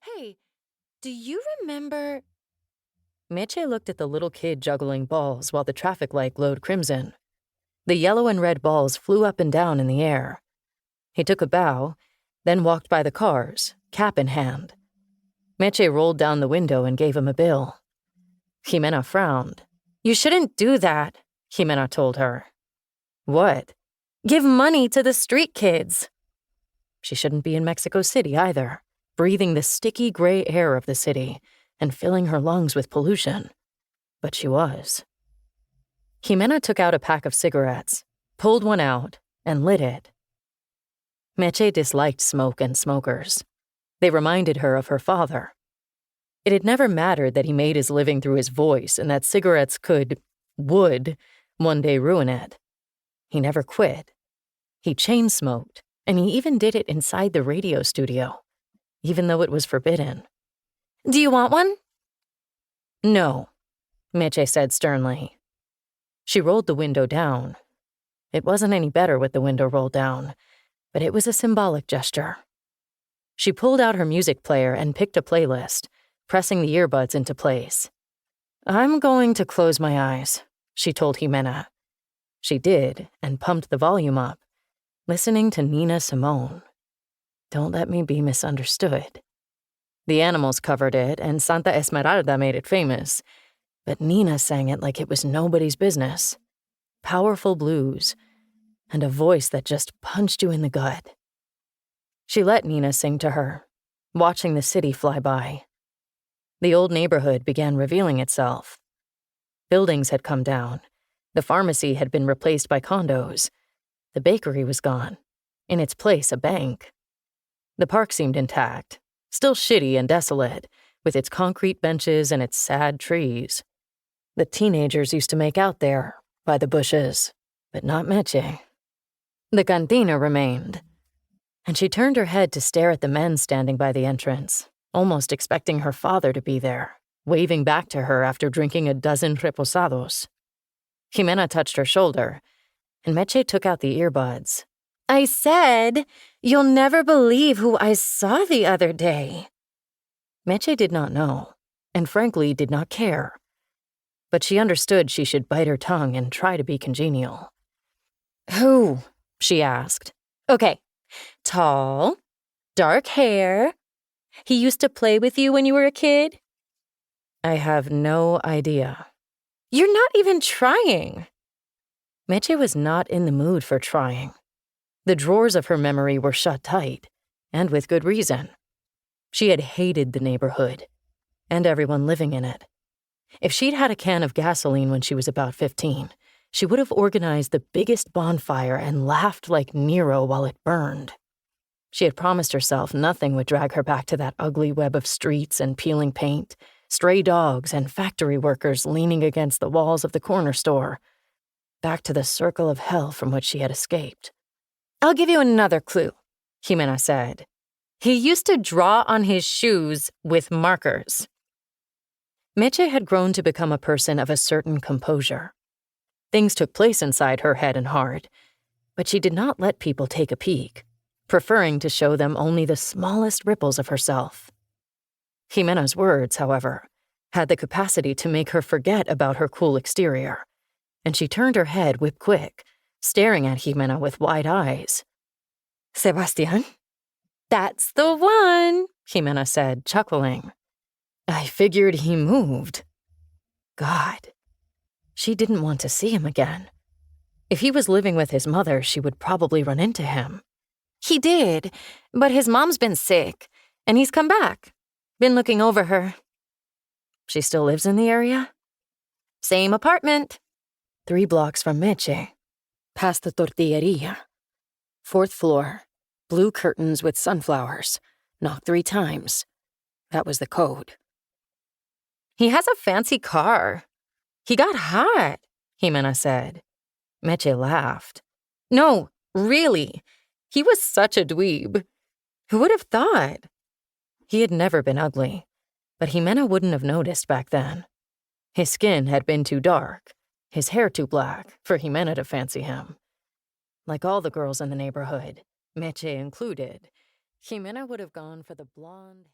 Hey, do you remember? Meche looked at the little kid juggling balls while the traffic light glowed crimson. The yellow and red balls flew up and down in the air. He took a bow, then walked by the cars, cap in hand. Meche rolled down the window and gave him a bill. Jimena frowned. You shouldn't do that, Jimena told her. What? Give money to the street kids. She shouldn't be in Mexico City either, breathing the sticky gray air of the city and filling her lungs with pollution. But she was. Jimena took out a pack of cigarettes, pulled one out, and lit it. Meche disliked smoke and smokers. They reminded her of her father. It had never mattered that he made his living through his voice and that cigarettes would, one day ruin it. He never quit. He chain-smoked, and he even did it inside the radio studio, even though it was forbidden. Do you want one? No, Meche said sternly. She rolled the window down. It wasn't any better with the window rolled down, but it was a symbolic gesture. She pulled out her music player and picked a playlist, pressing the earbuds into place. I'm going to close my eyes, she told Jimena. She did, and pumped the volume up, listening to Nina Simone. Don't let me be misunderstood. The Animals covered it, and Santa Esmeralda made it famous, but Nina sang it like it was nobody's business. Powerful blues, and a voice that just punched you in the gut. She let Nina sing to her, watching the city fly by. The old neighborhood began revealing itself. Buildings had come down. The pharmacy had been replaced by condos. The bakery was gone. In its place, a bank. The park seemed intact, still shitty and desolate, with its concrete benches and its sad trees. The teenagers used to make out there, by the bushes, but not Meche. The cantina remained, and she turned her head to stare at the men standing by the entrance, almost expecting her father to be there, waving back to her after drinking a dozen reposados. Jimena touched her shoulder, and Meche took out the earbuds. I said, you'll never believe who I saw the other day. Meche did not know, and frankly did not care. But she understood she should bite her tongue and try to be congenial. Who? She asked. Okay, tall, dark hair. He used to play with you when you were a kid? I have no idea. You're not even trying. Meche was not in the mood for trying. The drawers of her memory were shut tight, and with good reason. She had hated the neighborhood, and everyone living in it. If she'd had a can of gasoline when she was about 15, she would have organized the biggest bonfire and laughed like Nero while it burned. She had promised herself nothing would drag her back to that ugly web of streets and peeling paint, stray dogs and factory workers leaning against the walls of the corner store, back to the circle of hell from which she had escaped. I'll give you another clue, Jimena said. He used to draw on his shoes with markers. Meche had grown to become a person of a certain composure. Things took place inside her head and heart, but she did not let people take a peek, preferring to show them only the smallest ripples of herself. Jimena's words, however, had the capacity to make her forget about her cool exterior, and she turned her head whip-quick, staring at Jimena with wide eyes. Sebastian? That's the one, Jimena said, chuckling. I figured he moved. God. She didn't want to see him again. If he was living with his mother, she would probably run into him. He did, but his mom's been sick, and he's come back. Been looking over her. She still lives in the area? Same apartment. 3 blocks from Meche. Past the tortilleria. 4th floor. Blue curtains with sunflowers. Knock 3 times. That was the code. He has a fancy car. He got hot, Jimena said. Meche laughed. No, really. He was such a dweeb. Who would have thought? He had never been ugly, but Jimena wouldn't have noticed back then. His skin had been too dark, his hair too black for Jimena to fancy him. Like all the girls in the neighborhood, Meche included, Jimena would have gone for the blonde